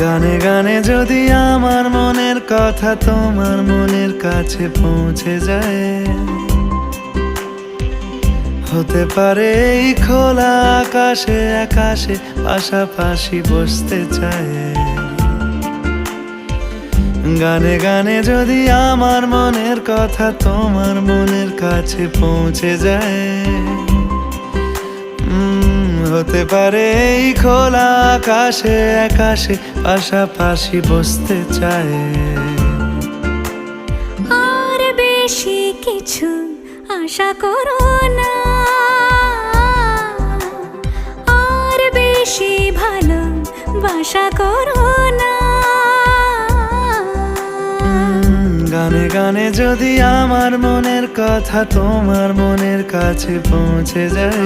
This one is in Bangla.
গানে গানে যদি আমার মনের কথা তোমার মনের কাছে পৌঁছে যায়, হতে পারে এই খোলা আকাশে আকাশে পাশাপাশি বসতে চায়। গানে গানে যদি আমার মনের কথা তোমার মনের কাছে পৌঁছে যায়, হতে পারে এই খোলা আকাশে আকাশে পাশাপাশি বসতে চায়। আর বেশি কিছু আশা করো না, আর বেশি ভালোবাসা করো না। গানে গানে যদি আমার মনের কথা তোমার মনের কাছে পৌঁছে যায়,